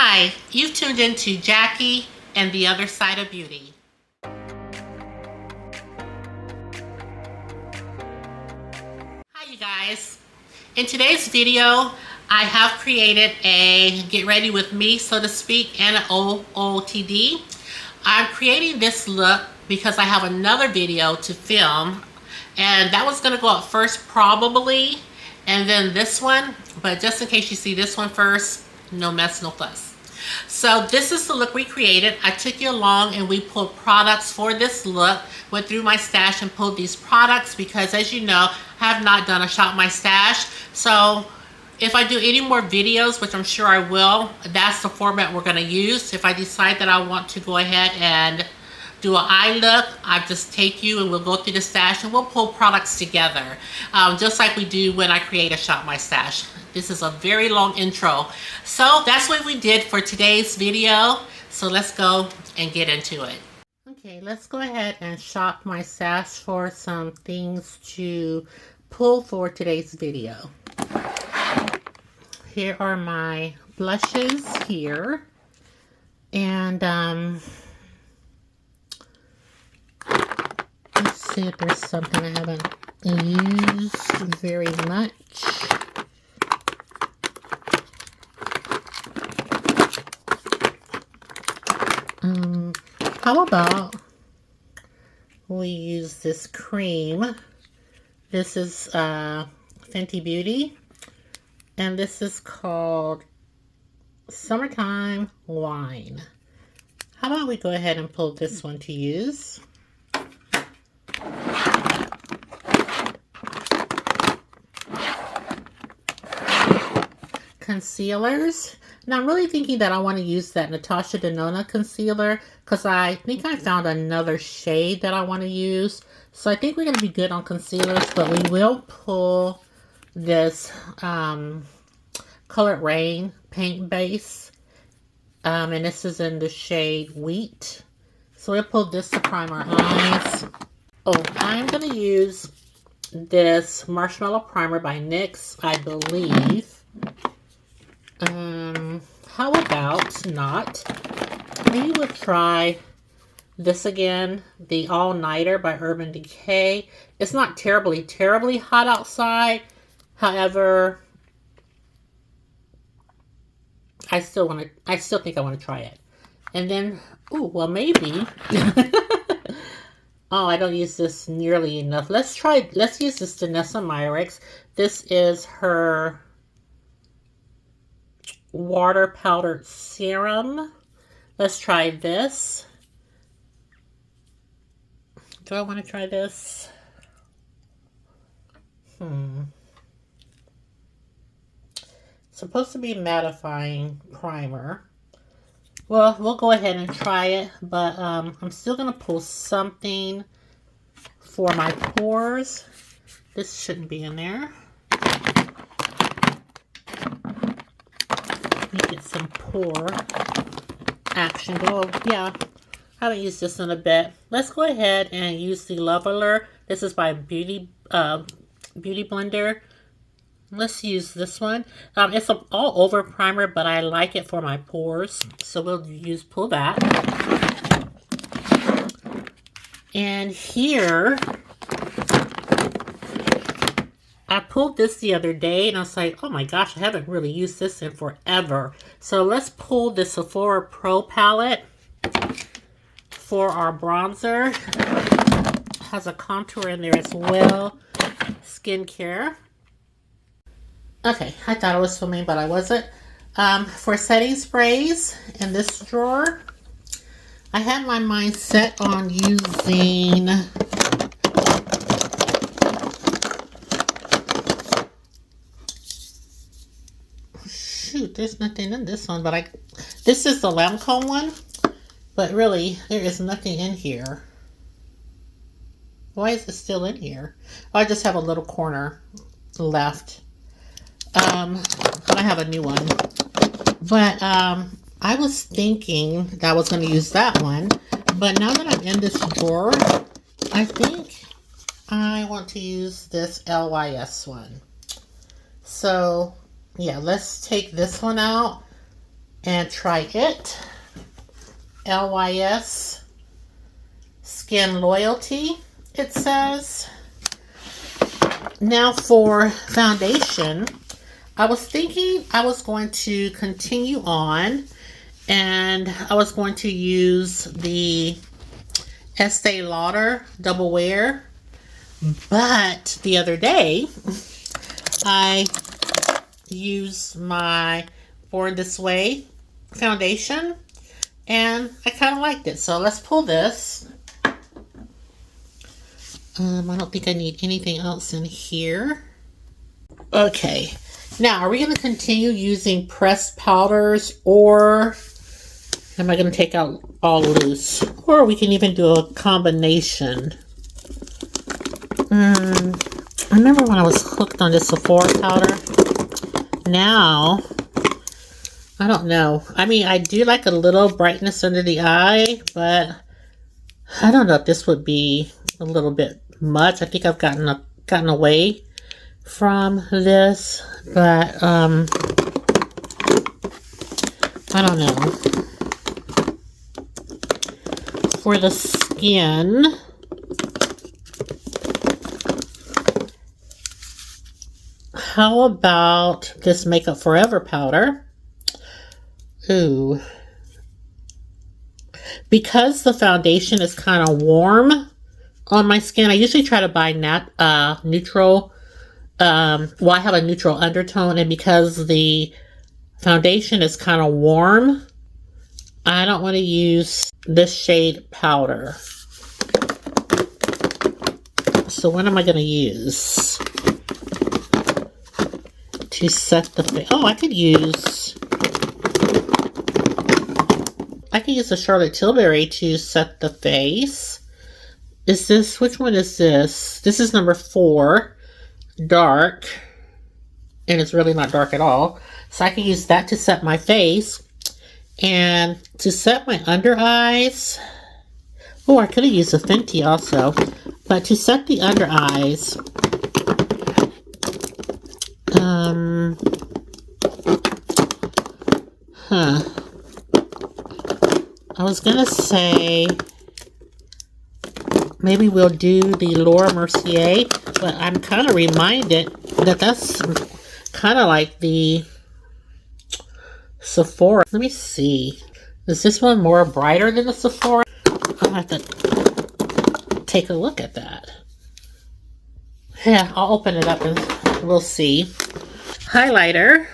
Hi, you've tuned into Jackie and the Other Side of Beauty. Hi you guys. In today's video, I have created a get ready with me, so to speak, and an OOTD. I'm creating this look because I have another video to film, and that was going to go up first probably, and then this one, but just in case you see this one first, no mess, no fuss. So this is the look we created. I took you along and we pulled products for this look, went through my stash and pulled these products because, as you know, I have not done a shop my stash. So if I do any more videos, which I'm sure I will, that's the format we're going to use. If I decide that I want to go ahead and do an eye look, I just take you and we'll go through the stash and we'll pull products together, just like we do when I create a shop my stash. This is a very long intro. So that's what we did for today's video. So let's go and get into it. Okay, let's go ahead and shop my stash for some things to pull for today's video. Here are my blushes here. And let's see if there's something I haven't used very much. How about we use this cream? This is Fenty Beauty, and this is called Summertime Wine. How about we go ahead and pull this one to use? Concealers. Now I'm really thinking that I want to use that Natasha Denona concealer because I think I found another shade that I want to use. So I think we're going to be good on concealers, but we will pull this Colored Rain paint base. And this is in the shade Wheat. So we'll pull this to prime our eyes. Oh, I'm going to use this Marshmallow Primer by NYX, I believe. How about not? Maybe we'll try this again, the All Nighter by Urban Decay. It's not terribly hot outside. However, I still think I want to try it. And then, ooh, well maybe. Oh, I don't use this nearly enough. Let's use this Danessa Myricks. This is her water powdered serum. Let's try this. Do I want to try this? Supposed to be mattifying primer. Well, we'll go ahead and try it, but I'm still going to pull something for my pores. This shouldn't be in there. Get some pore action. Oh yeah, I haven't used this in a bit. Let's go ahead and use the Leveler. This is by Beauty Blender. Let's use this one. It's an all over primer, but I like it for my pores, so we'll pull that. And here, I pulled this the other day and I was like, oh my gosh, I haven't really used this in forever. So let's pull the Sephora Pro palette for our bronzer. It has a contour in there as well. Skincare. Okay, I thought I was filming, but I wasn't. For setting sprays in this drawer, I had my mind set on using there's nothing in this one, but this is the Lancôme one, but really there is nothing in here. Why is it still in here? Oh, I just have a little corner left, but I have a new one. But I was thinking that I was going to use that one, but now that I'm in this drawer, I think I want to use this LYS one. So yeah, let's take this one out and try it. LYS Skin Loyalty, it says. Now for foundation, I was thinking I was going to continue on and I was going to use the Estee Lauder Double Wear, but the other day I used my Born This Way foundation and I kind of liked it. So let's pull this. I don't think I need anything else in here. Okay, now are we going to continue using pressed powders, or am I going to take out all loose? Or we can even do a combination. I remember when I was hooked on this Sephora powder. Now, I don't know. I mean, I do like a little brightness under the eye, but I don't know if this would be a little bit much. I think I've gotten away from this, but I don't know. For the skin, how about this Makeup Forever powder? Ooh. Because the foundation is kind of warm on my skin, I usually try to buy neutral. Well, I have a neutral undertone, and because the foundation is kind of warm, I don't want to use this shade powder. So what am I going to use to set the face? Oh, I could use the Charlotte Tilbury to set the face. Is this, which one is this? This is number 4, dark, and it's really not dark at all. So I can use that to set my face. And to set my under eyes, oh, I could have used a Fenty also. But to set the under eyes, I was gonna say maybe we'll do the Laura Mercier, but I'm kind of reminded that that's kind of like the Sephora. Let me see. Is this one more brighter than the Sephora? I'll have to take a look at that. Yeah, I'll open it up and we'll see. Highlighter.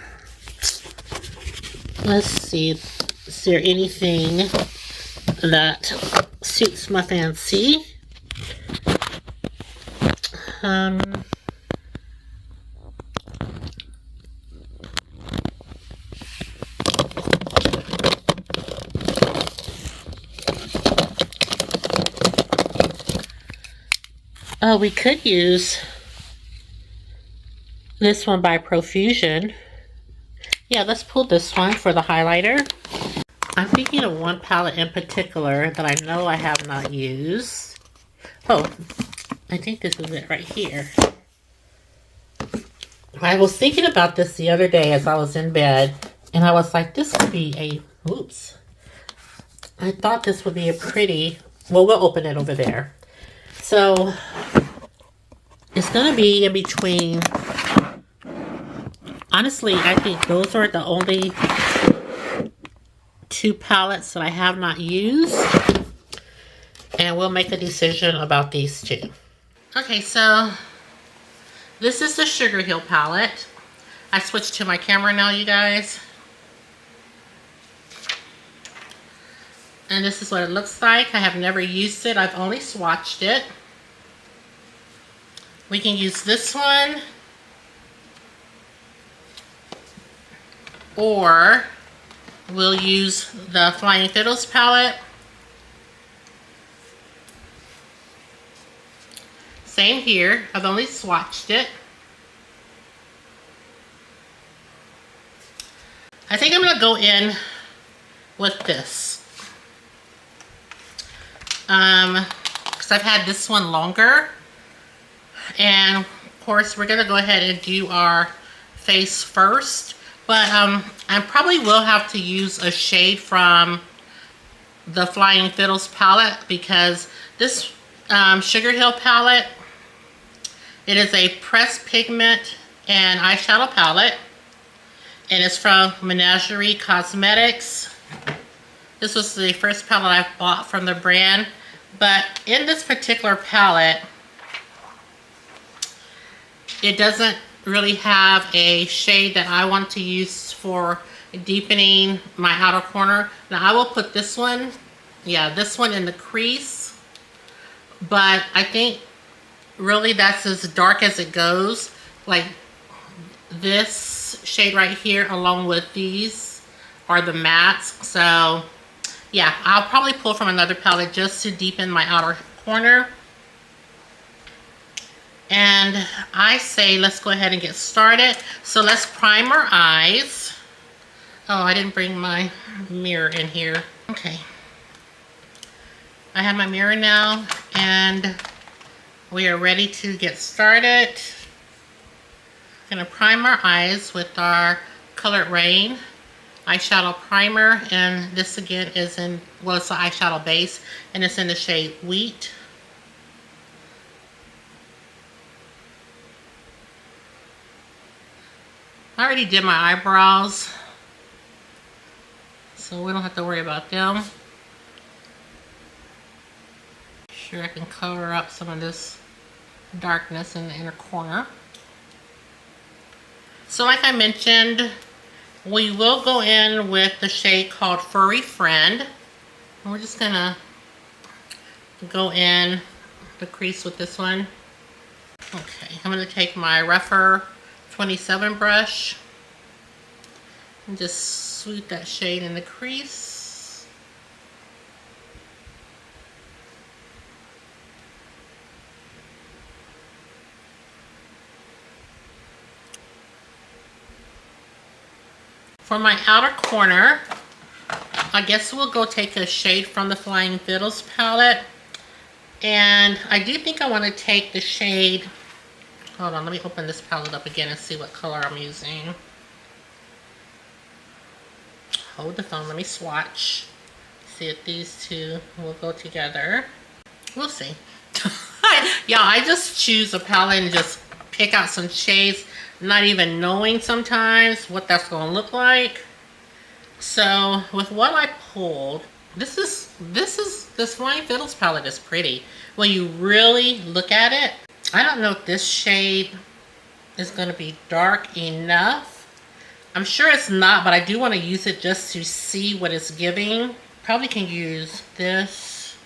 Let's see. Is there anything that suits my fancy? Oh, we could use this one by Profusion. Yeah, let's pull this one for the highlighter. I'm thinking of one palette in particular that I know I have not used. Oh, I think this is it right here. I was thinking about this the other day as I was in bed, and I was like, this would be a, oops. I thought this would be a pretty, well, we'll open it over there. So, it's going to be in between, honestly, I think those are the only 2 palettes that I have not used. And we'll make a decision about these 2. Okay, so this is the Sugar Hill palette. I switched to my camera now, you guys. And this is what it looks like. I have never used it. I've only swatched it. We can use this one, or we'll use the Flying Fiddles palette. Same here. I've only swatched it. I think I'm going to go in with this. Because I've had this one longer. And of course, we're going to go ahead and do our face first. But I probably will have to use a shade from the Flying Fiddles palette, because this Sugar Hill palette, it is a pressed pigment and eyeshadow palette, and it's from Menagerie Cosmetics. This was the first palette I bought from the brand, but in this particular palette, it doesn't really have a shade that I want to use for deepening my outer corner. Now I will put this one, yeah, this one in the crease, but I think really that's as dark as it goes. Like this shade right here along with these are the mattes. So yeah, I'll probably pull from another palette just to deepen my outer corner. And I say let's go ahead and get started. So let's prime our eyes. Oh, I didn't bring my mirror in here. Okay. I have my mirror now, and we are ready to get started. I'm gonna prime our eyes with our Colored Rain eyeshadow primer, and this again is in, well, it's an eyeshadow base, and it's in the shade Wheat. I already did my eyebrows, so we don't have to worry about them. Sure, I can cover up some of this darkness in the inner corner. So like I mentioned, we will go in with the shade called Furry Friend. And we're just gonna go in the crease with this one. Okay, I'm gonna take my rougher 27 brush and just sweep that shade in the crease. For my outer corner, I guess we'll go take a shade from the Flying Fiddles palette. And I do think I want to take the shade, hold on, let me open this palette up again and see what color I'm using. Hold the phone, let me swatch. See if these two will go together. We'll see. Yeah, I just choose a palette and just pick out some shades, not even knowing sometimes what that's going to look like. So with what I pulled, this Flying Fiddles palette is pretty. When you really look at it, I don't know if this shade is going to be dark enough. I'm sure it's not, but I do want to use it just to see what it's giving. Probably can use this,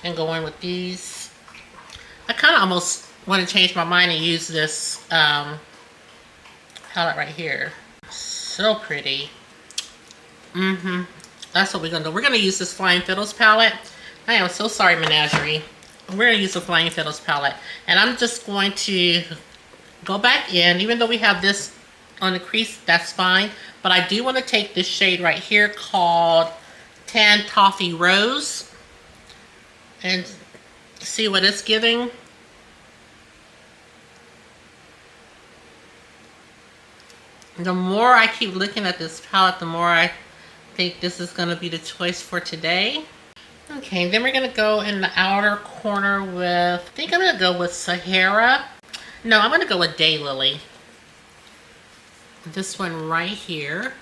and go in with these. I kind of almost want to change my mind and use this palette right here. So pretty. That's what we're gonna do. We're gonna use this Flying Fiddles palette. I am so sorry, Menagerie. We're gonna use the Flying Fiddles palette, and I'm just going to go back in. Even though we have this on the crease, that's fine. But I do want to take this shade right here called Tan Toffee Rose and see what it's giving. The more I keep looking at this palette, the more I think this is going to be the choice for today. Okay, then we're going to go in the outer corner with, I think I'm going to go with Sahara. No, I'm going to go with Daylily. This one right here.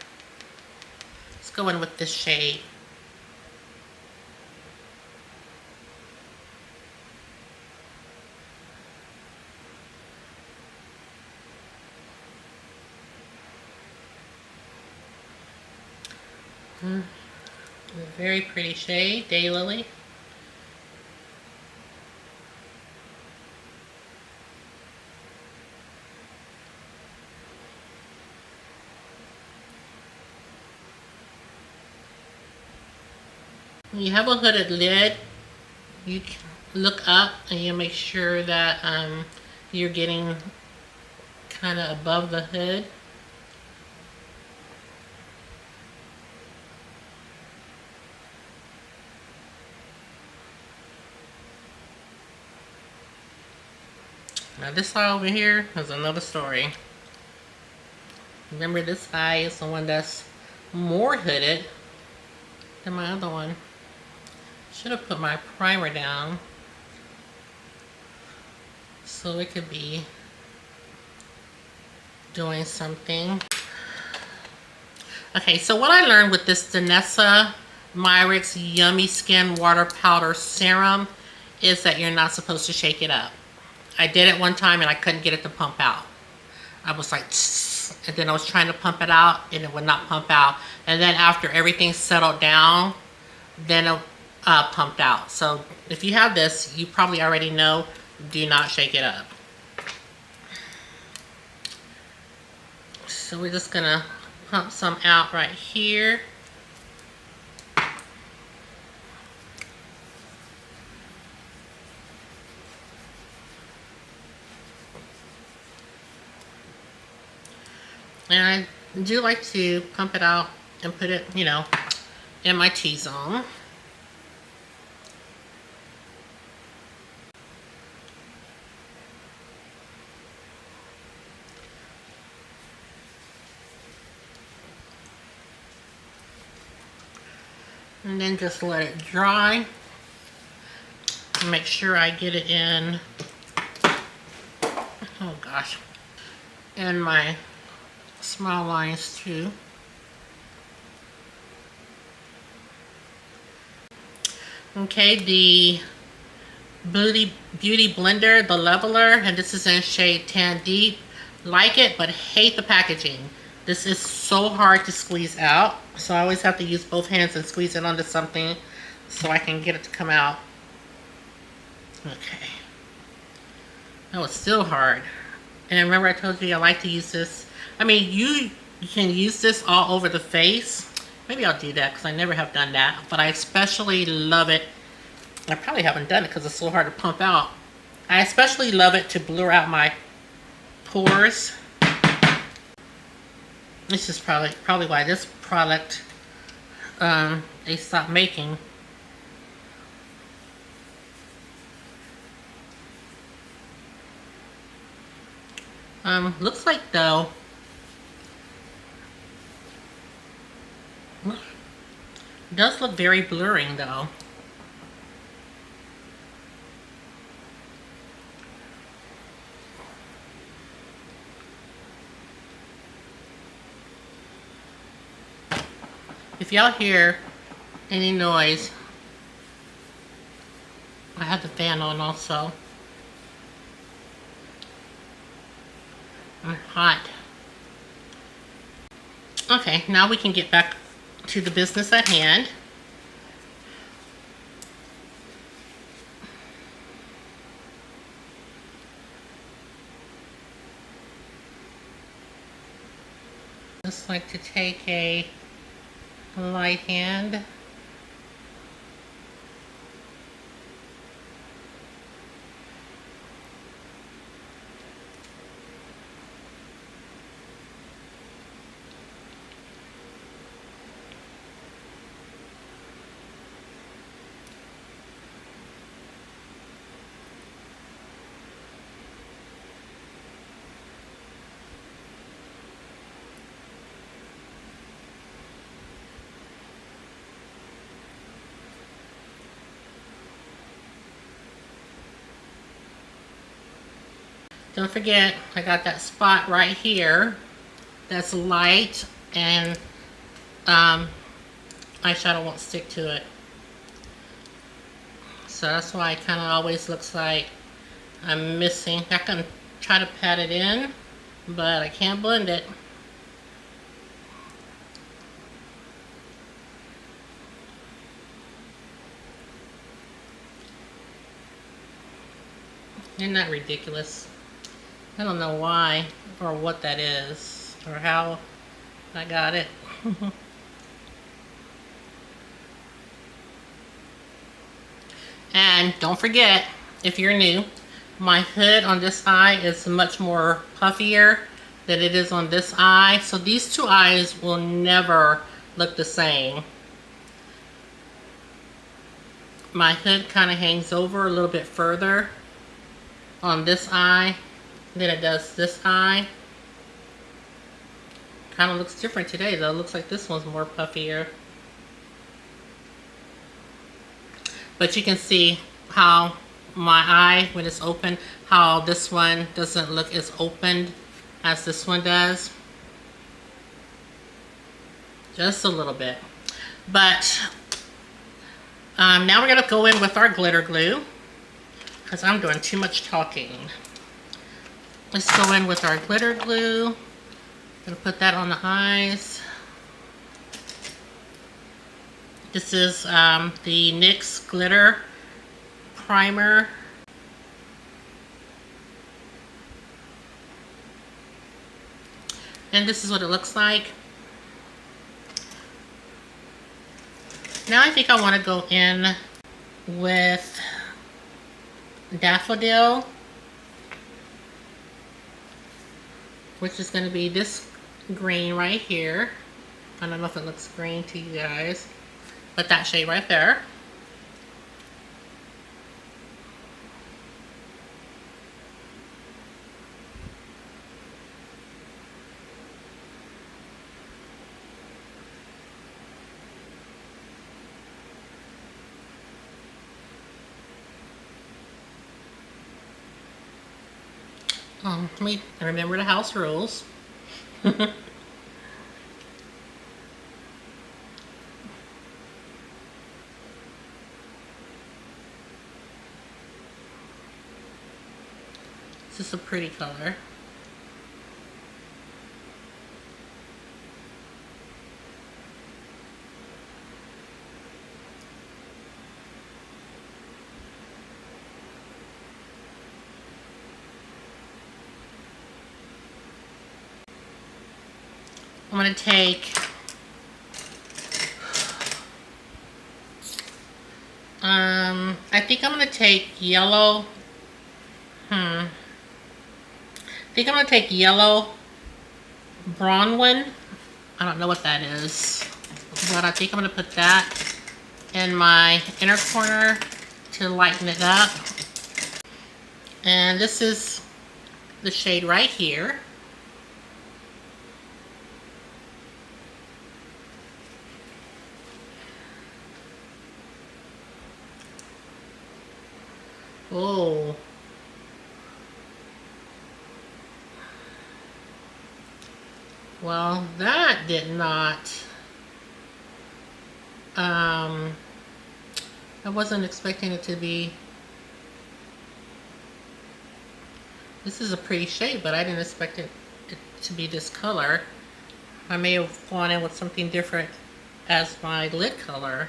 Let's go in with this shade. A very pretty shade, Daylily. When you have a hooded lid, you can look up and you make sure that you're getting kind of above the hood. Now this side over here is another story. Remember, this eye is the one that's more hooded than my other one. Should have put my primer down so it could be doing something. Okay, so what I learned with this Danessa Myricks Yummy Skin Water Powder Serum is that you're not supposed to shake it up. I did it one time and I couldn't get it to pump out. I was like, tss, and then I was trying to pump it out and it would not pump out. And then after everything settled down, then it pumped out. So if you have this, you probably already know, do not shake it up. So we're just gonna pump some out right here. And I do like to pump it out and put it, you know, in my T-zone. And then just let it dry. And make sure I get it in, oh gosh, in my smile lines too. Okay, the Beauty Blender, the leveler, and this is in shade Tan Deep. Like it, but hate the packaging. This is so hard to squeeze out, so I always have to use both hands and squeeze it onto something so I can get it to come out. Okay. That was still hard. And remember I told you I like to use this. I mean, you can use this all over the face. Maybe I'll do that because I never have done that. But I especially love it. I probably haven't done it because it's so hard to pump out. I especially love it to blur out my pores. This is probably why this product they stopped making. Looks like though, it does look very blurring though. If y'all hear any noise, I have the fan on also. I'm hot. Okay, now we can get back to the business at hand. Just like to take a light hand. Don't forget, I got that spot right here that's light and eyeshadow won't stick to it. So that's why it kind of always looks like I'm missing. I can try to pat it in, but I can't blend it. Isn't that ridiculous? I don't know why or what that is or how I got it. And don't forget, if you're new, my hood on this eye is much more puffier than it is on this eye. So these two eyes will never look the same. My hood kind of hangs over a little bit further on this eye than it does this eye. Kind of looks different today though. Looks like this one's more puffier. But you can see how my eye, when it's open, how this one doesn't look as opened as this one does. Just a little bit. But now we're going to go in with our glitter glue because I'm doing too much talking. Let's go in with our glitter glue. Gonna put that on the eyes. This is the NYX glitter primer. And this is what it looks like. Now I think I want to go in with Daffodil, which is going to be this green right here. I don't know if it looks green to you guys, but that shade right there. Let me remember the house rules. This is a pretty color. I'm going to take I think I'm going to take yellow. I think I'm going to take yellow Bronwyn. I don't know what that is, but I think I'm going to put that in my inner corner to lighten it up. And this is the shade right here. Oh. Well, that did not, I wasn't expecting it to be, this is a pretty shade, but I didn't expect it to be this color. I may have gone in with something different as my lid color.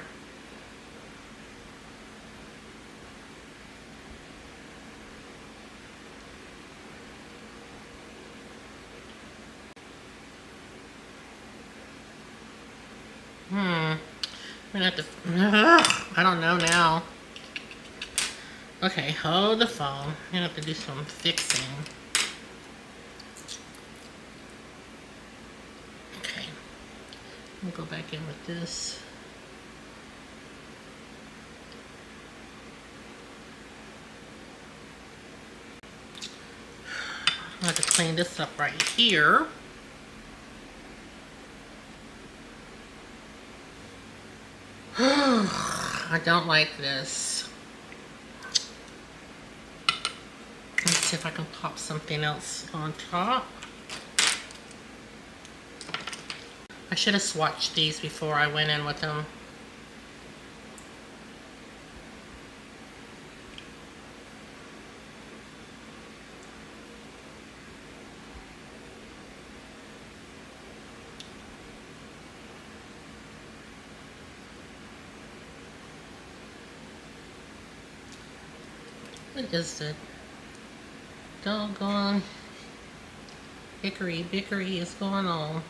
I'm gonna have to, I don't know now. Okay, hold the phone. I'm gonna have to do some fixing. Okay, I'm gonna go back in with this. I have to clean this up right here. I don't like this. Let's see if I can pop something else on top. I should have swatched these before I went in with them. What is it? Doggone bickery is going on.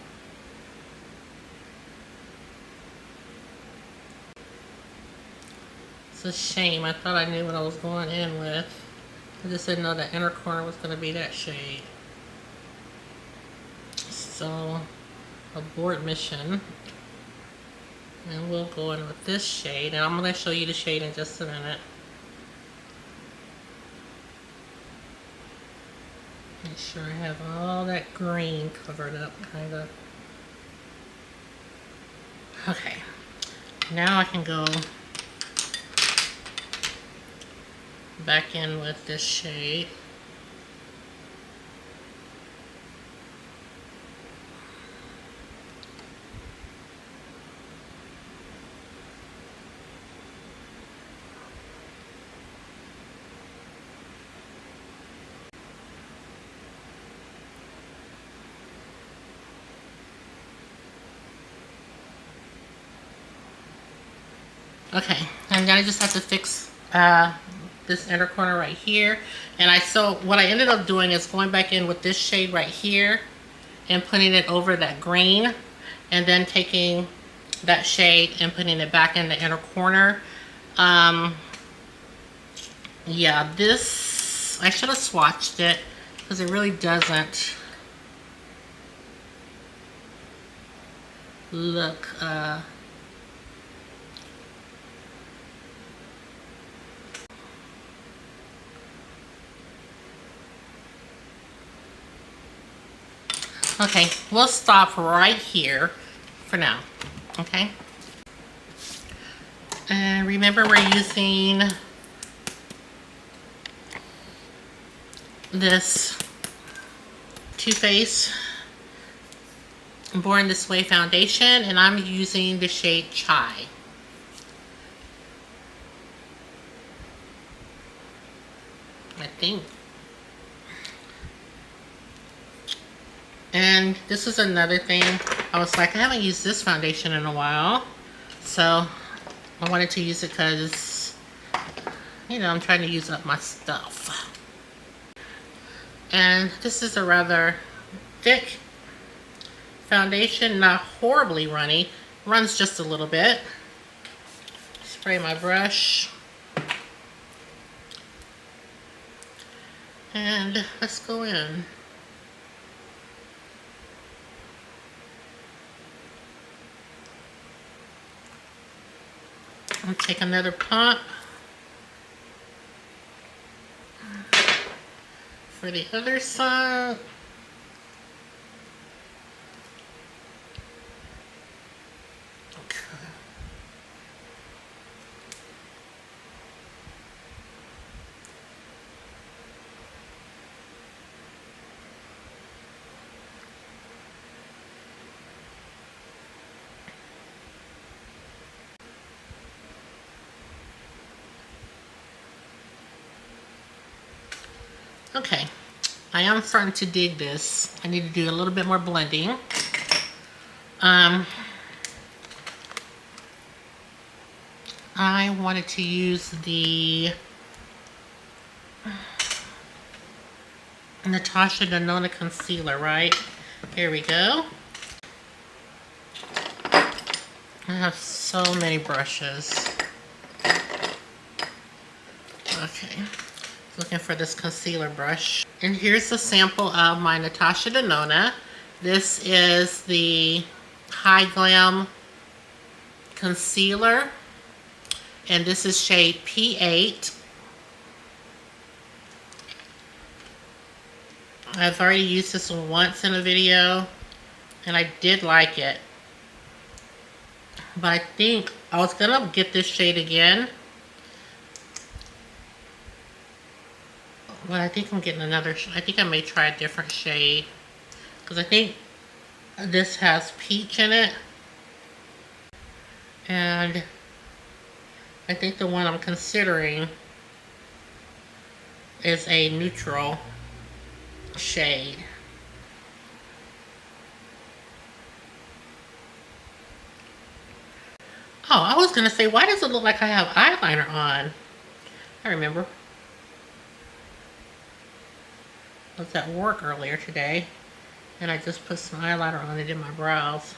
It's a shame. I thought I knew what I was going in with. I just didn't know the inner corner was going to be that shade. So, abort mission. And we'll go in with this shade. And I'm going to show you the shade in just a minute. Make sure I have all that green covered up, kind of. Okay, now I can go back in with this shade. Okay, and then I just have to fix this inner corner right here. And so what I ended up doing is going back in with this shade right here and putting it over that green, and then taking that shade and putting it back in the inner corner. Yeah, this, I should have swatched it because it really doesn't look okay, we'll stop right here for now. Okay, and remember we're using this Too Faced Born This Way foundation, and I'm using the shade Chai. I think. And this is another thing. I was like, I haven't used this foundation in a while, so I wanted to use it because, you know, I'm trying to use up my stuff. And this is a rather thick foundation, not horribly runny. Runs just a little bit. Spray my brush. And let's go in. I'll take another pump for the other side. Okay, I am starting to dig this. I need to do a little bit more blending. I wanted to use the Natasha Denona concealer, right? Here we go. I have so many brushes. Okay. Looking for this concealer brush. And here's a sample of my Natasha Denona. This is the High Glam concealer, and this is shade P8. I've already used this one once in a video, and I did like it. But I think I was gonna get this shade again, but I think I'm getting another, I think I may try a different shade, because I think this has peach in it, and I think the one I'm considering is a neutral shade. Oh, I was gonna say, why does it look like I have eyeliner on? I remember. I was at work earlier today, and I just put some eyeliner on it in my brows.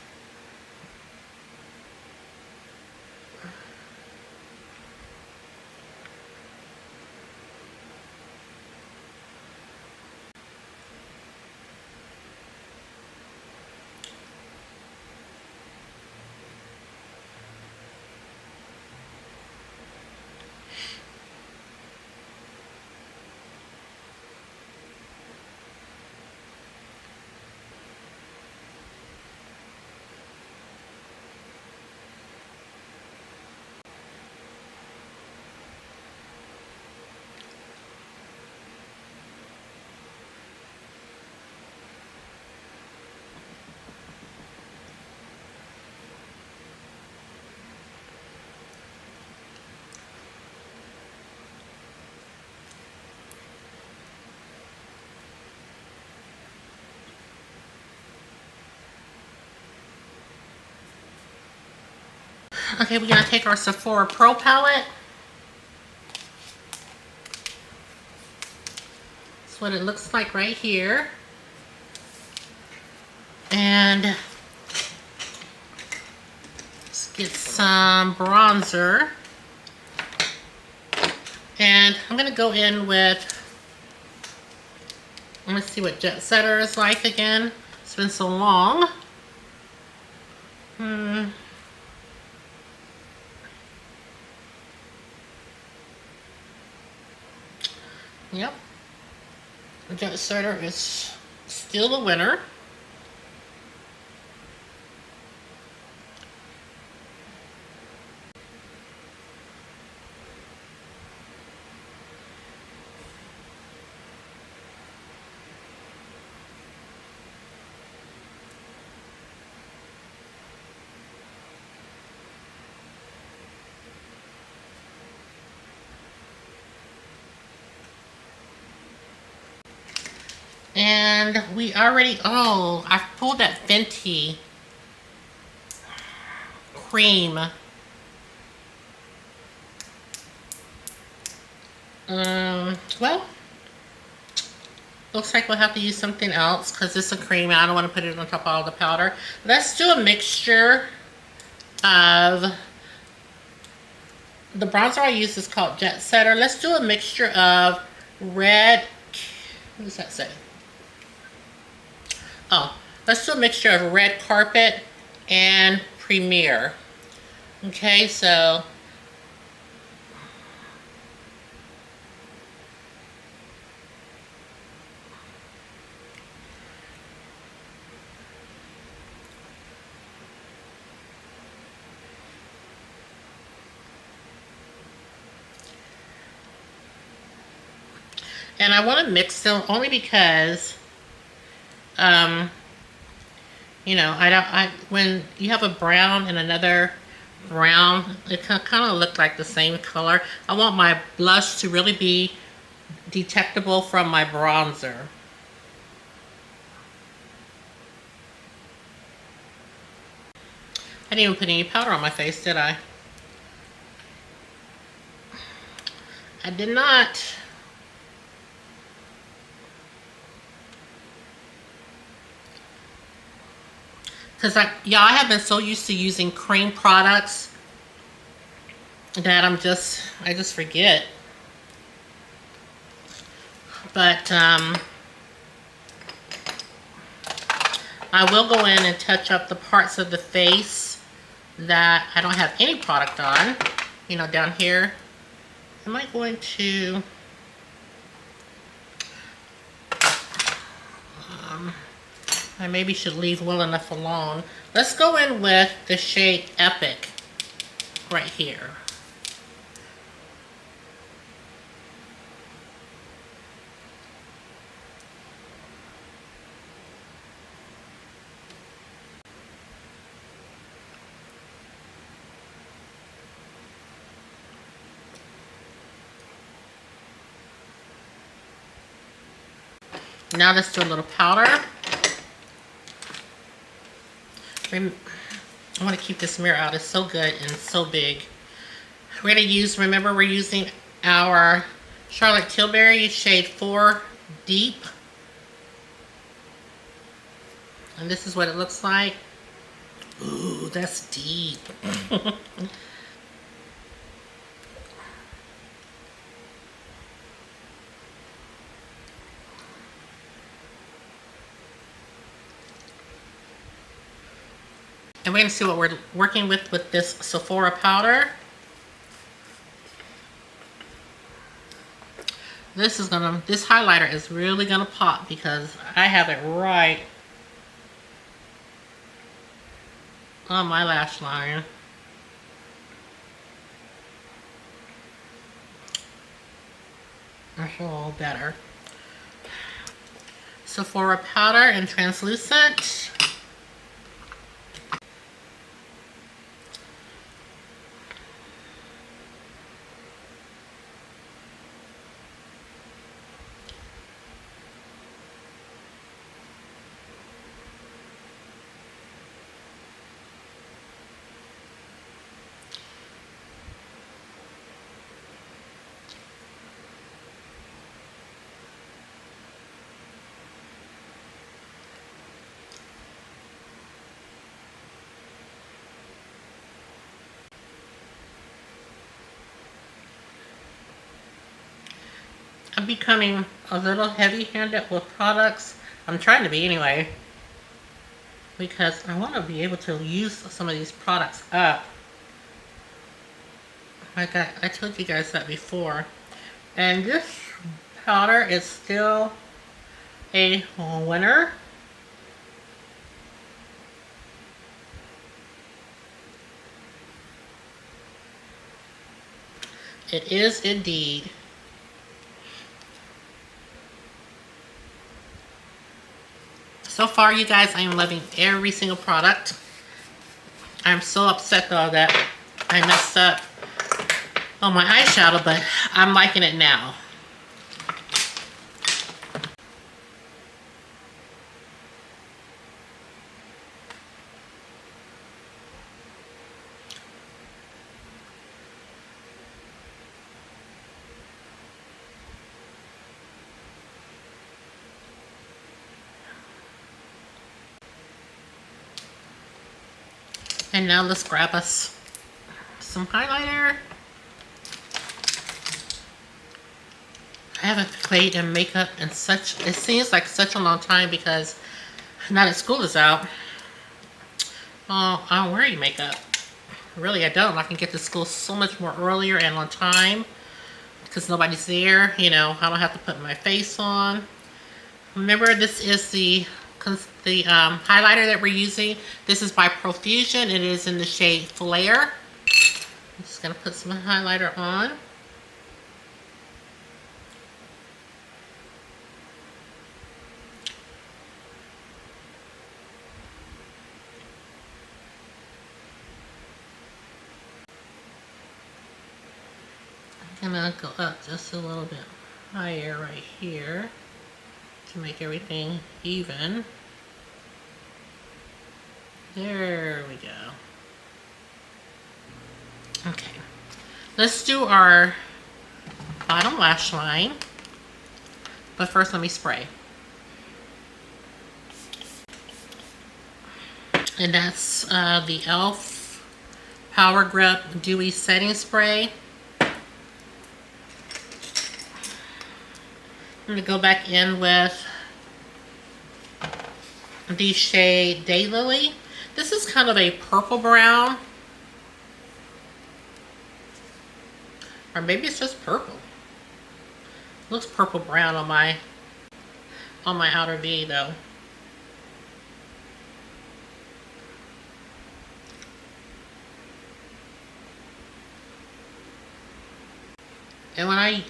Okay, we're gonna take our Sephora Pro palette. That's what it looks like right here. And let's get some bronzer. And I'm gonna go in with, let's see what Jet Setter is like again. It's been so long. Yep. Jet Setter is still the winner. And we already, oh, I pulled that Fenty cream. Well, looks like we'll have to use something else because it's a cream and I don't want to put it on top of all the powder. Let's do a mixture of, the bronzer I use is called Jet Setter. Let's do a mixture of red, what does that say? Oh, let's do a mixture of Red Carpet and Premier. Okay, so and I want to mix them only because you know, when you have a brown and another brown, it kind of look like the same color. I want my blush to really be detectable from my bronzer. I didn't even put any powder on my face, did I? I did not. Because y'all, I have been so used to using cream products that I just forget. But I will go in and touch up the parts of the face that I don't have any product on. You know, down here. Am I going to... I maybe should leave well enough alone. Let's go in with the shade Epic right here. Now let's do a little powder. I want to keep this mirror out. It's so good and so big. We're going to use, remember we're using our Charlotte Tilbury shade 4 Deep. And this is what it looks like. Ooh, that's deep. And we're going to see what we're working with this Sephora powder. This highlighter is really gonna pop because I have it right on my lash line. I feel a little better. Sephora powder in translucent. I'm becoming a little heavy-handed with products. I'm trying to be anyway, because I want to be able to use some of these products up. Like I told you guys that before. And this powder is still a winner. It is indeed. So far, you guys, I am loving every single product. I'm so upset though that I messed up on my eyeshadow, but I'm liking it now. And now let's grab us some highlighter. I haven't played in makeup in such, it seems like such a long time because now that school is out, I don't wear any makeup. Really, I don't. I can get to school so much more earlier and on time because nobody's there. You know, I don't have to put my face on. Remember, this is the highlighter that we're using. This is by Profusion. It is in the shade Flare. I'm just going to put some highlighter on. I'm going to go up just a little bit higher right here to make everything even. There we go. Okay, let's do our bottom lash line, but first let me spray. And that's the e.l.f. Power Grip Dewy Setting Spray. I'm going to go back in with the shade Daylily. This is kind of a purple brown. Or maybe it's just purple. It looks purple brown on my outer V though. And when I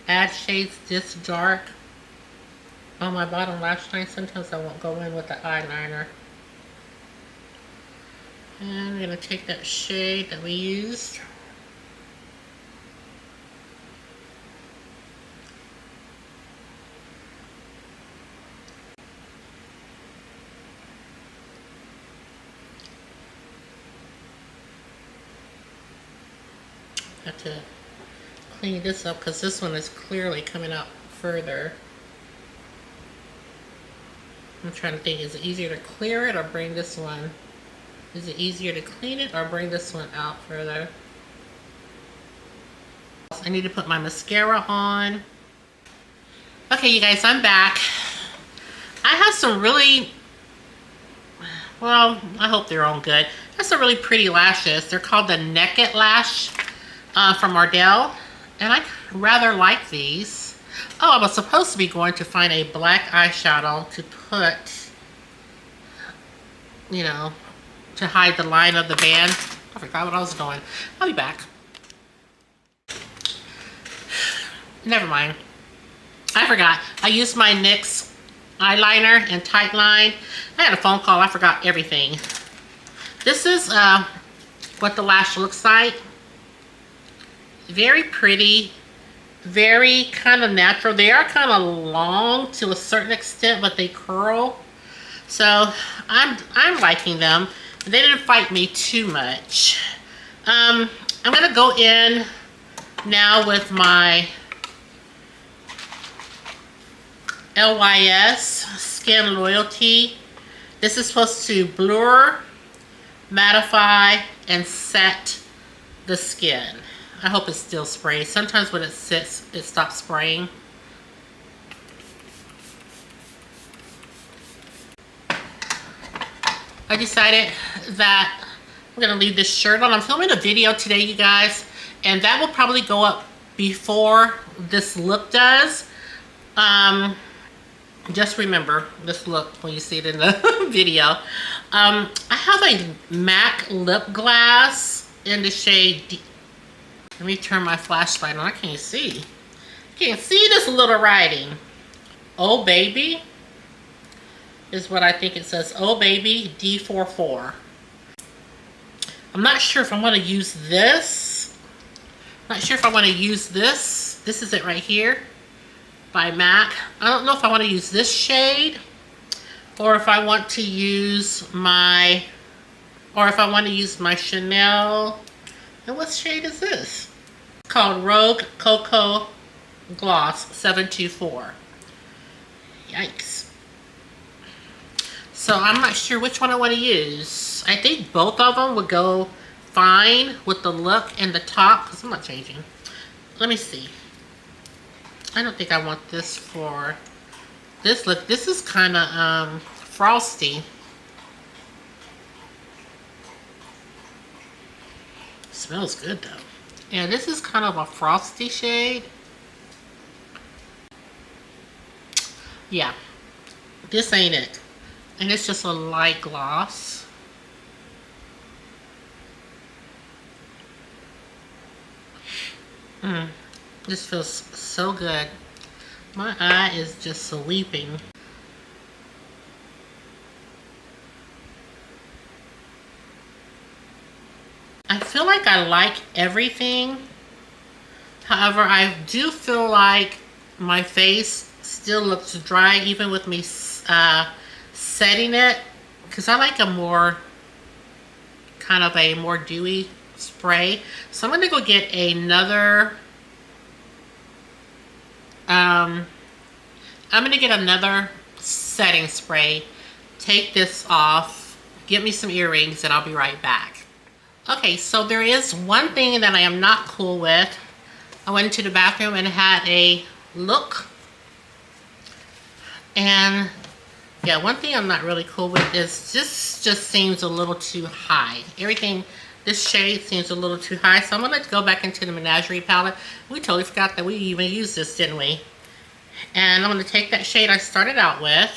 add shades this dark on my bottom lash line, sometimes I won't go in with the eyeliner. And I'm going to take that shade that we used. Have to clean this up because this one is clearly coming out further. I'm trying to think, is it easier to clear it or bring this one? Is it easier to clean it or bring this one out further? I need to put my mascara on. Okay, you guys, I'm back. I have some really, well, I hope they're all good. I have some really pretty lashes. They're called the Naked Lash from Ardell. And I rather like these. Oh, I was supposed to be going to find a black eyeshadow to put, you know, to hide the line of the band. I forgot what I was doing. I'll be back. Never mind. I forgot. I used my NYX eyeliner in Tight Line. I had a phone call. I forgot everything. This is what the lash looks like. Very pretty. Very kind of natural. They are kind of long to a certain extent, but they curl. So I'm liking them. They didn't fight me too much. I'm gonna go in now with my LYS Skin Loyalty. This is supposed to blur, mattify, and set the skin. I hope it still sprays. Sometimes when it sits, it stops spraying. I decided that I'm gonna leave this shirt on. I'm filming a video today, you guys, and that will probably go up before this look does. Just remember this look when you see it in the video. I have a MAC lip gloss in the shade Let me turn my flashlight on. I can't see. Can't see this little writing. Oh Baby is what I think it says. Oh Baby D44. I'm not sure if I want to use this. Not sure if I want to use this. This is it right here by MAC. I don't know if I want to use this shade or if I want to use my Chanel. And what shade is this? It's called Rogue Cocoa Gloss 724. Yikes. So I'm not sure which one I want to use. I think both of them would go fine with the look and the top, because I'm not changing. Let me see. I don't think I want this for this look. This is kind of frosty. Smells good though. Yeah, this is kind of a frosty shade. Yeah, this ain't it. And it's just a light gloss. This feels so good. My eye is just weeping. I feel like I like everything. However, I do feel like my face still looks dry even with me setting it, because I like a more kind of a more dewy spray. So I'm gonna go get another I'm gonna get another setting spray, take this off, get me some earrings, and I'll be right back. Okay, so there is one thing that I am not cool with. I went into the bathroom and had a look, and yeah, one thing I'm not really cool with is this just seems a little too high. Everything, this shade seems a little too high, so I'm gonna go back into the Menagerie palette. We totally forgot that we even used this, didn't we? And I'm gonna take that shade I started out with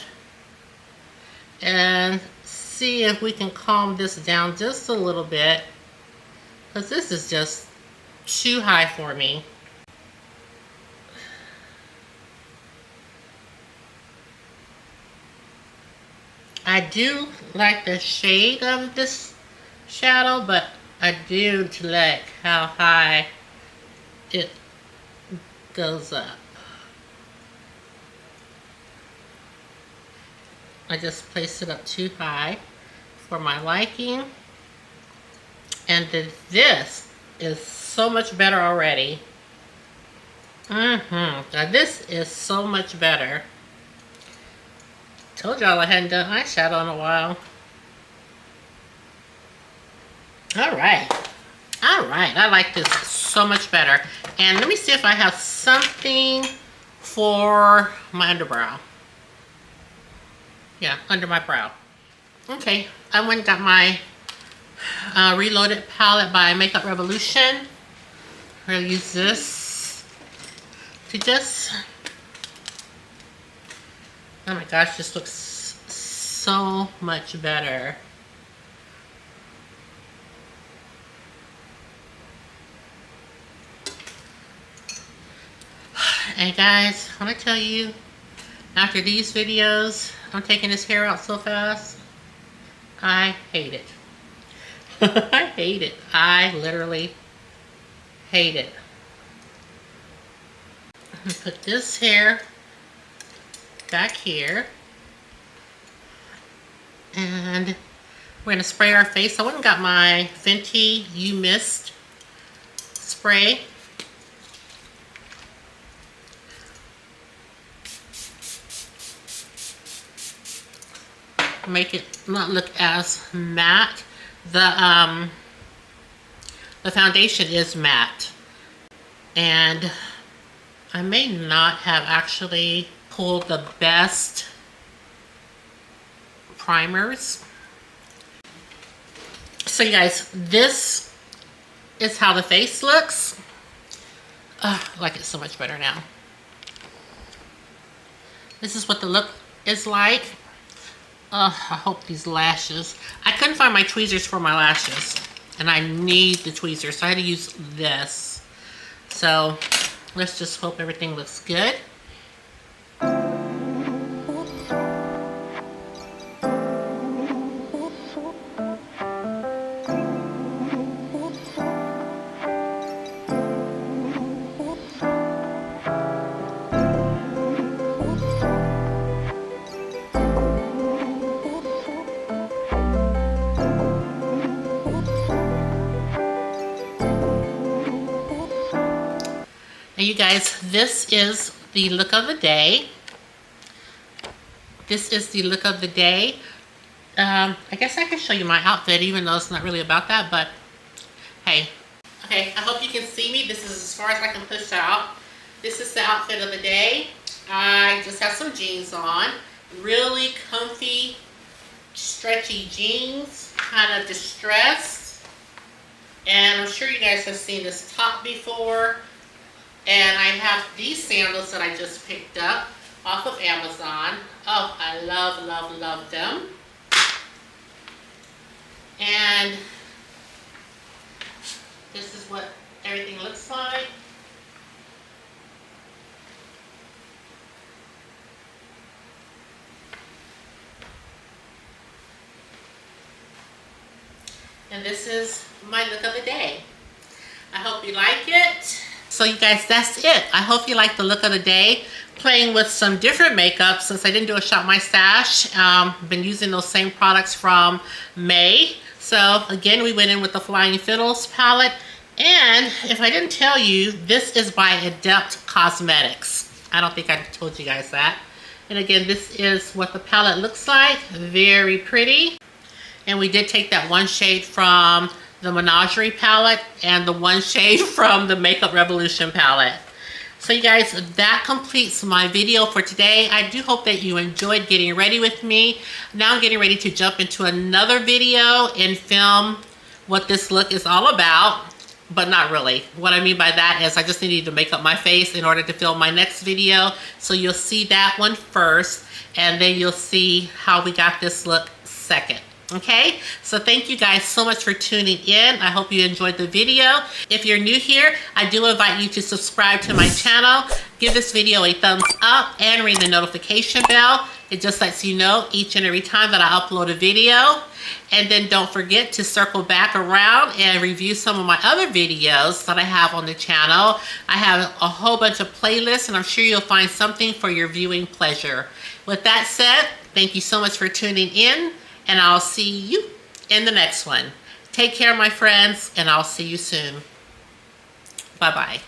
and see if we can calm this down just a little bit, because this is just too high for me. I do like the shade of this shadow, but I do like how high it goes up. I just placed it up too high for my liking. And this is so much better already. Now this is so much better. Told y'all I hadn't done eyeshadow in a while. Alright. Alright, I like this so much better. And let me see if I have something for my underbrow. Yeah, under my brow. Okay, I went and got my Reloaded palette by Makeup Revolution. I'm gonna use this to just... Oh my gosh, this looks so much better. And guys, I want to tell you, after these videos, I'm taking this hair out so fast. I hate it. I hate it. I literally hate it. I'm gonna put this hair back here. And we're gonna spray our face. I went and got my Fenty You Mist spray. Make it not look as matte. The foundation is matte, And I may not have actually pulled the best primers. So you guys, this is how the face looks. I like it so much better now. This is what the look is like. I hope these lashes. I couldn't find my tweezers for my lashes, and I need the tweezers, so I had to use this. So let's just hope everything looks good. And you guys, this is the look of the day. This is the look of the day. I guess I can show you my outfit, even though it's not really about that, but hey. Okay, I hope you can see me. This is as far as I can push out. This is the outfit of the day. I just have some jeans on. Really comfy, stretchy jeans, kind of distressed. And I'm sure you guys have seen this top before. And I have these sandals that I just picked up off of Amazon. Oh, I love, love, love them. And this is what everything looks like. And this is my look of the day. I hope you like it. So you guys, that's it. I hope you like the look of the day. Playing with some different makeup since I didn't do a Shop My Stash. Been using those same products from May. So again, we went in with the Flying Fiddles palette. And if I didn't tell you, this is by Adept Cosmetics. I don't think I told you guys that. And again, this is what the palette looks like. Very pretty. And we did take that one shade from the Menagerie palette and the one shade from the Makeup Revolution palette. So you guys, that completes my video for today. I do hope that you enjoyed getting ready with me. Now I'm getting ready to jump into another video and film what this look is all about, but not really. What I mean by that is I just needed to make up my face in order to film my next video. So you'll see that one first, and then you'll see how we got this look second. Okay, so thank you guys so much for tuning in. I hope you enjoyed the video. If you're new here, I do invite you to subscribe to my channel. Give this video a thumbs up and ring the notification bell. It just lets you know each and every time that I upload a video. And then don't forget to circle back around and review some of my other videos that I have on the channel. I have a whole bunch of playlists, and I'm sure you'll find something for your viewing pleasure. With that said, thank you so much for tuning in. And I'll see you in the next one. Take care, my friends, and I'll see you soon. Bye-bye.